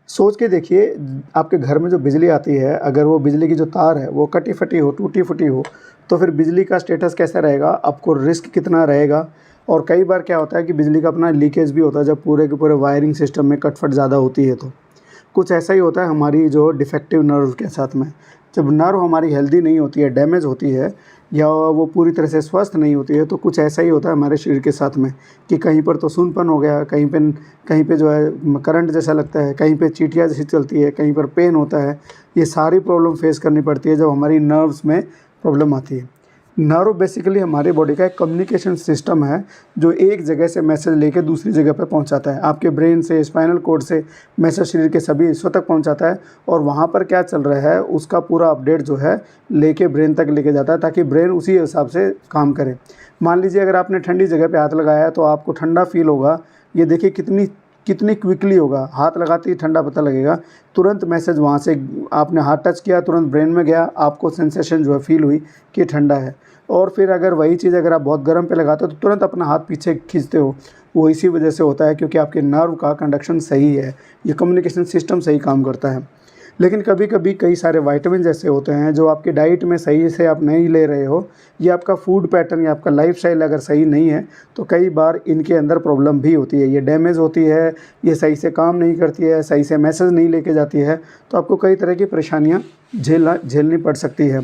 सोच के देखिए, आपके घर में जो बिजली आती है, अगर वो बिजली की जो तार है वो कटी-फटी हो, टूटी-फूटी हो, तो फिर बिजली का स्टेटस कैसा रहेगा, आपको रिस्क कितना रहेगा। और कई बार क्या होता है कि बिजली का अपना लीकेज भी होता है जब पूरे के पूरे वायरिंग सिस्टम में कट-फट ज़्यादा होती है तो। कुछ ऐसा ही होता है हमारी जो डिफेक्टिव नर्व के साथ में। जब नर्व हमारी हेल्दी नहीं होती है, डैमेज होती है या वो पूरी तरह से स्वस्थ नहीं होती है, तो कुछ ऐसा ही होता है हमारे शरीर के साथ में कि कहीं पर तो सूनपन हो गया, कहीं पे जो है करंट जैसा लगता है, कहीं पे चींटियाँ जैसी चलती है, कहीं पर पेन होता है। ये सारी प्रॉब्लम फेस करनी पड़ती है जब हमारी नर्व्स में प्रॉब्लम आती है। नर्व बेसिकली हमारी बॉडी का एक कम्युनिकेशन सिस्टम है जो एक जगह से मैसेज लेके दूसरी जगह पर पहुंचाता है। आपके ब्रेन से, स्पाइनल कॉर्ड से मैसेज शरीर के सभी हिस्सों तक पहुंचाता है और वहां पर क्या चल रहा है उसका पूरा अपडेट जो है लेके ब्रेन तक लेके जाता है ताकि ब्रेन उसी हिसाब से काम करे। मान लीजिए अगर आपने ठंडी जगह पे हाथ लगाया है तो आपको ठंडा फील होगा। ये देखिए कितनी कितनी क्विकली होगा, हाथ लगाते ही ठंडा पता लगेगा। तुरंत मैसेज वहाँ से आपने हाथ टच किया, तुरंत ब्रेन में गया, आपको सेंसेशन जो है फील हुई कि ठंडा है। और फिर अगर वही चीज़ अगर आप बहुत गर्म पे लगाते हो तो तुरंत अपना हाथ पीछे खींचते हो। वो इसी वजह से होता है क्योंकि आपके नर्व का कंडक्शन सही है, ये कम्युनिकेशन सिस्टम सही काम करता है। लेकिन कभी कभी कई सारे विटामिन जैसे होते हैं जो आपकी डाइट में सही से आप नहीं ले रहे हो, या आपका फूड पैटर्न या आपका लाइफस्टाइल अगर सही नहीं है तो कई बार इनके अंदर प्रॉब्लम भी होती है, ये डैमेज होती है, ये सही से काम नहीं करती है, सही से मैसेज नहीं लेके जाती है, तो आपको कई तरह की परेशानियाँ झेलनी पड़ सकती है।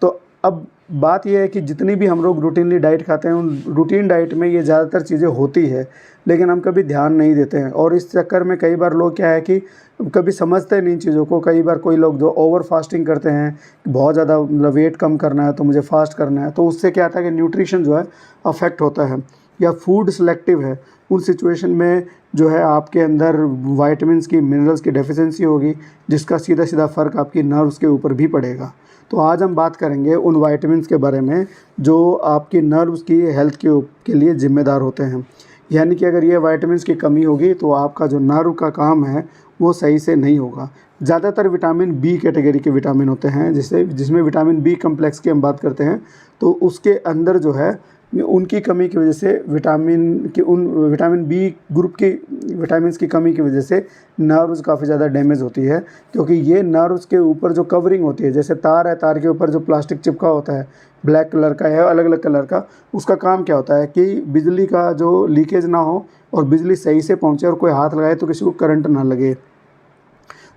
तो अब बात यह है कि जितनी भी हम लोग रूटीनली डाइट खाते हैं उन रूटीन डाइट में ये ज़्यादातर चीज़ें होती है, लेकिन हम कभी ध्यान नहीं देते हैं। और इस चक्कर में कई बार लोग क्या है कि कभी समझते नहीं इन चीज़ों को। कई बार कोई लोग जो ओवर फास्टिंग करते हैं, बहुत ज़्यादा मतलब वेट कम करना है तो मुझे फास्ट करना है, तो उससे क्या आता है कि न्यूट्रिशन जो है अफेक्ट होता है। या फूड सेलेक्टिव है, उन सिचुएशन में जो है आपके अंदर वाइटामिन्स की, मिनरल्स की डेफिशिएंसी होगी, जिसका सीधा सीधा फ़र्क आपकी नर्व्स के ऊपर भी पड़ेगा। तो आज हम बात करेंगे उन वाइटामिन्स के बारे में जो आपकी नर्व्स की हेल्थ के लिए ज़िम्मेदार होते हैं। यानी कि अगर ये वाइटामिन्स की कमी होगी तो आपका जो नर्व का काम है वो सही से नहीं होगा। ज़्यादातर विटामिन बी कैटेगरी के विटामिन होते हैं, जिसमें विटामिन बी कम्प्लेक्स की हम बात करते हैं, तो उसके अंदर जो है उनकी कमी की वजह से विटामिन बी ग्रुप की विटामिन्स की कमी की वजह से नर्व्स काफ़ी ज़्यादा डैमेज होती है। क्योंकि ये नर्व्स के ऊपर जो कवरिंग होती है, जैसे तार है, तार के ऊपर जो प्लास्टिक चिपका होता है, ब्लैक कलर का या अलग अलग कलर का, उसका काम क्या होता है कि बिजली का जो लीकेज ना हो और बिजली सही से पहुँचे और कोई हाथ लगाए तो किसी को करंट ना लगे।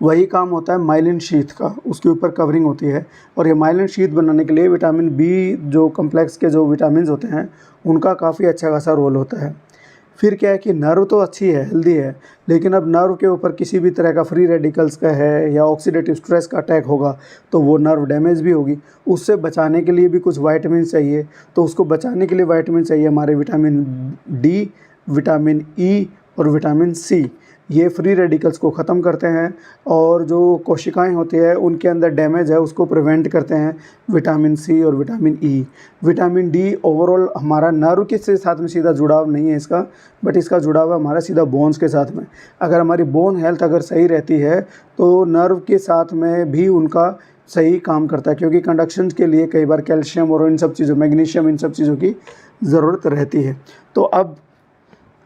वही काम होता है माइलिन शीथ का, उसके ऊपर कवरिंग होती है। और ये माइलिन शीथ बनाने के लिए विटामिन बी जो कम्प्लेक्स के जो विटामिन होते हैं उनका काफ़ी अच्छा खासा रोल होता है। फिर क्या है कि नर्व तो अच्छी है, हेल्दी है, लेकिन अब नर्व के ऊपर किसी भी तरह का फ्री रेडिकल्स का है या ऑक्सीडेटिव स्ट्रेस का अटैक होगा तो वो नर्व डैमेज भी होगी। उससे बचाने के लिए भी कुछ वाइटामिन चाहिए, तो उसको बचाने के लिए वाइटामिन चाहिए हमारे विटामिन डी, विटामिन ई और विटामिन सी। ये फ्री रेडिकल्स को ख़त्म करते हैं और जो कोशिकाएं होती है उनके अंदर डैमेज है उसको प्रिवेंट करते हैं विटामिन सी और vitamin E. Vitamin D overall हमारा नर्व के साथ में सीधा जुड़ाव नहीं है इसका, बट इसका जुड़ाव है हमारा सीधा बोन्स के साथ में। अगर हमारी बोन हेल्थ अगर सही रहती है तो नर्व के साथ में भी उनका सही काम करता है, क्योंकि कंडक्शन के लिए कई बार कैल्शियम और इन सब चीज़ों, मैग्नीशियम, इन सब चीज़ों की ज़रूरत रहती है। तो अब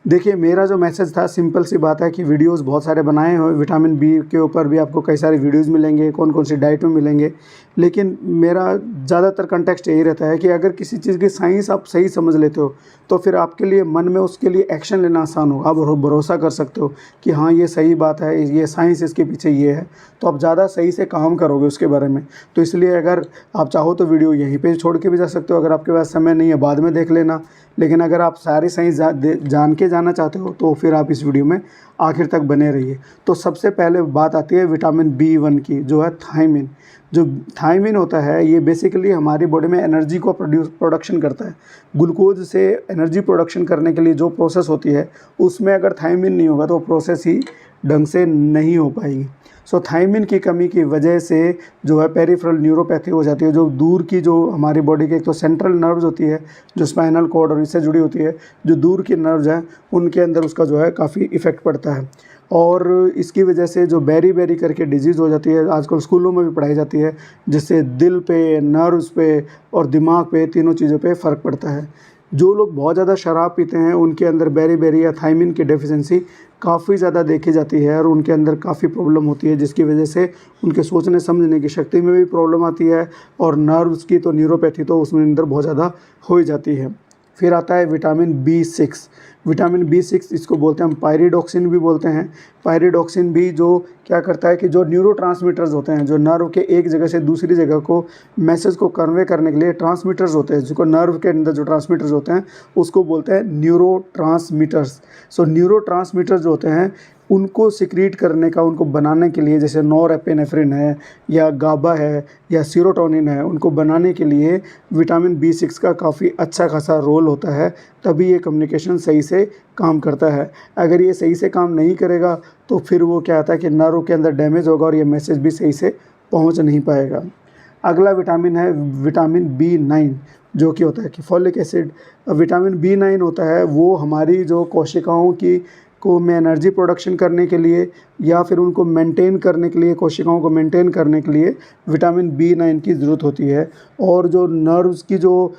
देखिए, मेरा जो मैसेज था, सिंपल सी बात है कि वीडियोस बहुत सारे बनाए हुए विटामिन बी के ऊपर भी आपको कई सारे वीडियोस मिलेंगे, कौन कौन सी डाइट में मिलेंगे, लेकिन मेरा ज़्यादातर कंटेक्स्ट यही रहता है कि अगर किसी चीज़ की साइंस आप सही समझ लेते हो तो फिर आपके लिए मन में उसके लिए एक्शन लेना आसान होगा। आप भरोसा कर सकते हो कि हाँ ये सही बात है, ये साइंस इसके पीछे ये है, तो आप ज़्यादा सही से काम करोगे उसके बारे में। तो इसलिए अगर आप चाहो तो वीडियो यहीं पे छोड़ के भी जा सकते हो, अगर आपके पास समय नहीं है बाद में देख लेना। लेकिन अगर आप सारी साइंस जान के जाना चाहते हो तो फिर आप इस वीडियो में आखिर तक बने रहिए। तो सबसे पहले बात आती है विटामिन बी1 की, जो है थायमिन। जो थायमिन होता है ये बेसिकली हमारी बॉडी में एनर्जी को प्रोडक्शन करता है। ग्लूकोज से एनर्जी प्रोडक्शन करने के लिए जो प्रोसेस होती है उसमें अगर थायमिन नहीं होगा तो प्रोसेस ही ढंग से नहीं हो पाएगी। सो थायमिन की कमी की वजह से जो है पेरिफेरल न्यूरोपैथी हो जाती है, जो दूर की जो हमारी बॉडी के एक तो सेंट्रल नर्व्स होती है जो स्पाइनल कॉर्ड और इससे जुड़ी होती है, जो दूर की नर्व्स हैं उनके अंदर उसका जो है काफ़ी इफ़ेक्ट पड़ता है। और इसकी वजह से जो बेरी करके डिजीज़ हो जाती है, आजकल स्कूलों में भी पढ़ाई जाती है, जिससे दिल पे, नर्व्स पे और दिमाग पे, तीनों चीज़ों पे फ़र्क पड़ता है। जो लोग बहुत ज़्यादा शराब पीते हैं उनके अंदर बेरी या थायमिन की डेफिशिएंसी काफ़ी ज़्यादा देखी जाती है और उनके अंदर काफ़ी प्रॉब्लम होती है, जिसकी वजह से उनके सोचने समझने की शक्ति में भी प्रॉब्लम आती है और नर्व्स की तो न्यूरोपैथी तो उसमें अंदर बहुत ज़्यादा हो ही जाती है। फिर आता है विटामिन B6। विटामिन B6 इसको बोलते हैं हम पायरिडॉक्सिन भी बोलते हैं। पायरिडॉक्सिन भी जो क्या करता है कि जो न्यूरोट्रांसमीटर्स होते हैं, जो नर्व के एक जगह से दूसरी जगह को मैसेज को कन्वे करने के लिए ट्रांसमीटर्स होते हैं, जिसको नर्व के अंदर जो ट्रांसमीटर्स होते हैं उसको बोलते हैं न्यूरोट्रांसमीटर्स। सो न्यूरोट्रांसमीटर्स जो होते हैं उनको सिक्रीट करने का, उनको बनाने के लिए, जैसे नॉरएपिनेफ्रिन है या गाबा है या सीरोटोनिन है, उनको बनाने के लिए विटामिन B6 का काफ़ी अच्छा खासा रोल होता है, तभी ये कम्युनिकेशन सही से काम करता है। अगर ये सही से काम नहीं करेगा तो फिर वो क्या होता है कि नर्व के अंदर डैमेज होगा और ये मैसेज भी सही से पहुंच नहीं पाएगा। अगला विटामिन है विटामिन B9, जो कि होता है कि फॉलिक एसिड। विटामिन B9 होता है वो हमारी जो कोशिकाओं की को में एनर्जी प्रोडक्शन करने के लिए या फिर उनको मेंटेन करने के लिए, कोशिकाओं को मेंटेन करने के लिए विटामिन B9 की ज़रूरत होती है। और जो नर्व्स की जो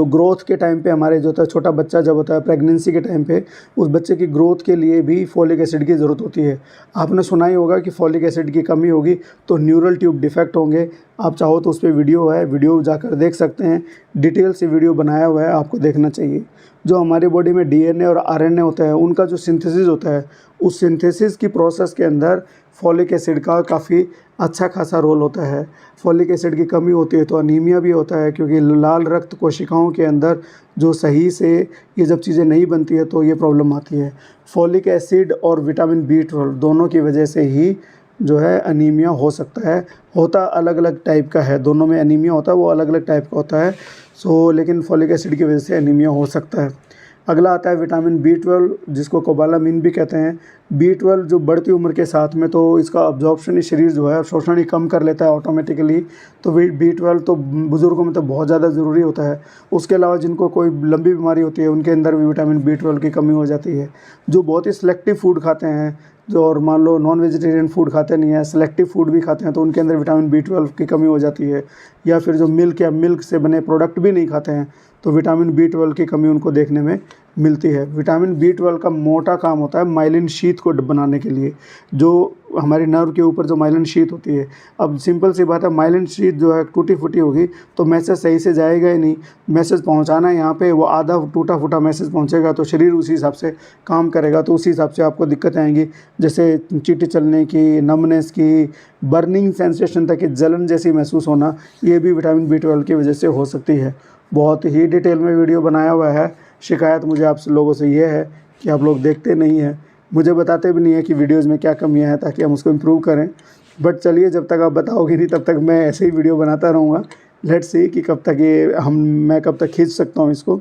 ग्रोथ के टाइम पे हमारे जो होता है छोटा बच्चा जब होता है प्रेगनेंसी के टाइम पे, उस बच्चे की ग्रोथ के लिए भी फॉलिक एसिड की ज़रूरत होती है। आपने सुना ही होगा कि फॉलिक एसिड की कमी होगी तो न्यूरल ट्यूब डिफेक्ट होंगे। आप चाहो तो उस पर वीडियो है, वीडियो जाकर देख सकते हैं, डिटेल से वीडियो बनाया हुआ है, आपको देखना चाहिए। जो हमारी बॉडी में DNA और RNA होता है उनका जो सिंथेसिस होता है, उस सिंथेसिस की प्रोसेस के अंदर फॉलिक एसिड का काफ़ी अच्छा खासा रोल होता है। फॉलिक एसिड की कमी होती है तो अनीमिया भी होता है, क्योंकि लाल रक्त कोशिकाओं के अंदर जो सही से ये जब चीज़ें नहीं बनती है तो ये प्रॉब्लम आती है। फॉलिक एसिड और विटामिन B12 दोनों की वजह से ही जो है अनीमिया हो सकता है। होता अलग अलग टाइप का है, दोनों में अनीमिया होता है वो अलग अलग टाइप का होता है। लेकिन फॉलिक एसिड की वजह से अनीमिया हो सकता है। अगला आता है विटामिन B12, जिसको कोबालामिन भी कहते हैं। B12 जो बढ़ती उम्र के साथ में तो इसका अब्जॉर्प्शन ही शरीर जो है शोषण ही कम कर लेता है ऑटोमेटिकली, तो B12 तो बुज़ुर्गों में तो बहुत ज़्यादा ज़रूरी होता है। उसके अलावा जिनको कोई लंबी बीमारी होती है उनके अंदर भी विटामिन B12 की कमी हो जाती है। जो बहुत ही सिलेक्टिव फूड खाते हैं, जो और मान लो नॉन वेजिटेरियन फूड खाते नहीं है, सिलेक्टिव फूड भी खाते हैं, तो उनके अंदर विटामिन B12 की कमी हो जाती है। या फिर जो मिल्क या मिल्क से बने प्रोडक्ट भी नहीं खाते हैं तो विटामिन B12 की कमी उनको देखने में मिलती है। विटामिन B12 का मोटा काम होता है माइलिन शीथ को बनाने के लिए, जो हमारी नर्व के ऊपर जो माइलिन शीथ होती है। अब सिंपल सी बात है, माइलिन शीथ जो है टूटी फूटी होगी तो मैसेज सही से जाएगा ही नहीं। मैसेज पहुंचाना है यहाँ पे, वो आधा टूटा फूटा मैसेज पहुंचेगा तो शरीर उसी हिसाब से काम करेगा, तो उसी हिसाब से आपको दिक्कतें आएंगी, जैसे चींटी चलने की, नमनेस की, बर्निंग सेंसेशन तक की जलन जैसी महसूस होना, ये भी विटामिन B12 की वजह से हो सकती है। बहुत ही डिटेल में वीडियो बनाया हुआ है। शिकायत मुझे आप लोगों से ये है कि आप लोग देखते नहीं हैं, मुझे बताते भी नहीं है कि वीडियोज़ में क्या कमियां हैं, ताकि हम उसको इम्प्रूव करें। बट चलिए, जब तक आप बताओगे नहीं तब तक मैं ऐसे ही वीडियो बनाता रहूँगा। लेट्स सी कि कब तक मैं कब तक खींच सकता हूँ इसको।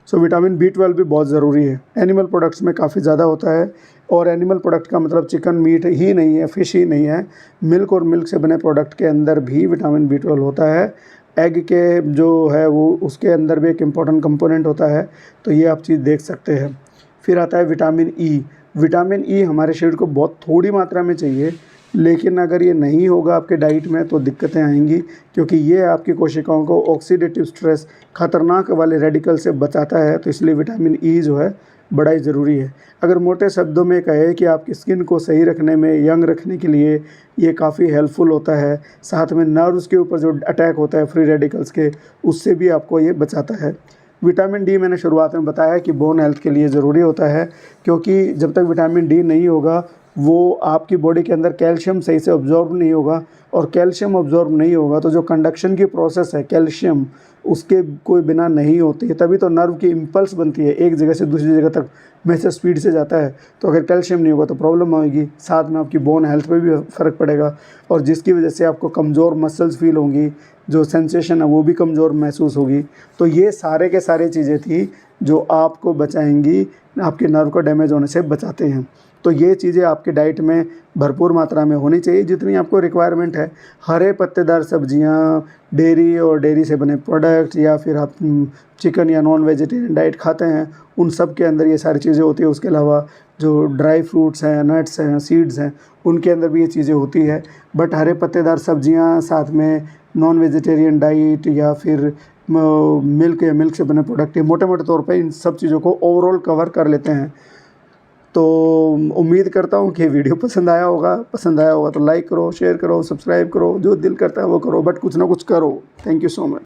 विटामिन B12 भी बहुत ज़रूरी है। एनिमल प्रोडक्ट्स में काफ़ी ज़्यादा होता है, और एनिमल प्रोडक्ट का मतलब चिकन मीट ही नहीं है, फ़िश ही नहीं है, मिल्क और मिल्क से बने प्रोडक्ट के अंदर भी विटामिन B12 होता है। एग के जो है वो उसके अंदर भी एक इम्पॉर्टेंट कंपोनेंट होता है, तो ये आप चीज़ देख सकते हैं। फिर आता है विटामिन E। विटामिन E हमारे शरीर को बहुत थोड़ी मात्रा में चाहिए, लेकिन अगर ये नहीं होगा आपके डाइट में तो दिक्कतें आएंगी, क्योंकि ये आपकी कोशिकाओं को ऑक्सीडेटिव स्ट्रेस, खतरनाक वाले रेडिकल से बचाता है। तो इसलिए विटामिन E जो है बड़ा ही ज़रूरी है। अगर मोटे शब्दों में कहे कि आपकी स्किन को सही रखने में, यंग रखने के लिए ये काफ़ी हेल्पफुल होता है। साथ में नर्व्स के ऊपर जो अटैक होता है फ्री रेडिकल्स के, उससे भी आपको ये बचाता है। विटामिन D मैंने शुरुआत में बताया कि बोन हेल्थ के लिए ज़रूरी होता है, क्योंकि जब तक विटामिन D नहीं होगा वो आपकी बॉडी के अंदर कैल्शियम सही से ऑब्जॉर्ब नहीं होगा, और कैल्शियम ऑब्जॉर्ब नहीं होगा तो जो कंडक्शन की प्रोसेस है कैल्शियम उसके कोई बिना नहीं होती है। तभी तो नर्व की इम्पल्स बनती है, एक जगह से दूसरी जगह तक मैसेज स्पीड से जाता है। तो अगर कैल्शियम नहीं होगा तो प्रॉब्लम आएगी, साथ में आपकी बोन हेल्थ पे भी फ़र्क पड़ेगा, और जिसकी वजह से आपको कमज़ोर मसल्स फील होंगी, जो सेंसेशन है वो भी कमज़ोर महसूस होगी। तो ये सारे के सारे चीज़ें थी जो आपको बचाएंगी, आपके नर्व को डैमेज होने से बचाते हैं। तो ये चीज़ें आपके डाइट में भरपूर मात्रा में होनी चाहिए, जितनी आपको रिक्वायरमेंट है। हरे पत्तेदार सब्जियां, डेयरी और डेयरी से बने प्रोडक्ट, या फिर आप चिकन या नॉन वेजिटेरियन डाइट खाते हैं, उन सब के अंदर ये सारी चीज़ें होती है। उसके अलावा जो ड्राई फ्रूट्स हैं, नट्स हैं, सीड्स हैं, उनके अंदर भी ये चीज़ें होती है। बट हरे पत्तेदार सब्जियां, साथ में नॉन वेजिटेरियन डाइट, या फिर मिल्क या मिल्क से बने प्रोडक्ट, ये मोटे मोटे तौर पे इन सब चीज़ों को ओवरऑल कवर कर लेते हैं। तो उम्मीद करता हूँ कि वीडियो पसंद आया होगा तो लाइक करो, शेयर करो, सब्सक्राइब करो, जो दिल करता है वो करो, बट कुछ ना कुछ करो। Thank you so much.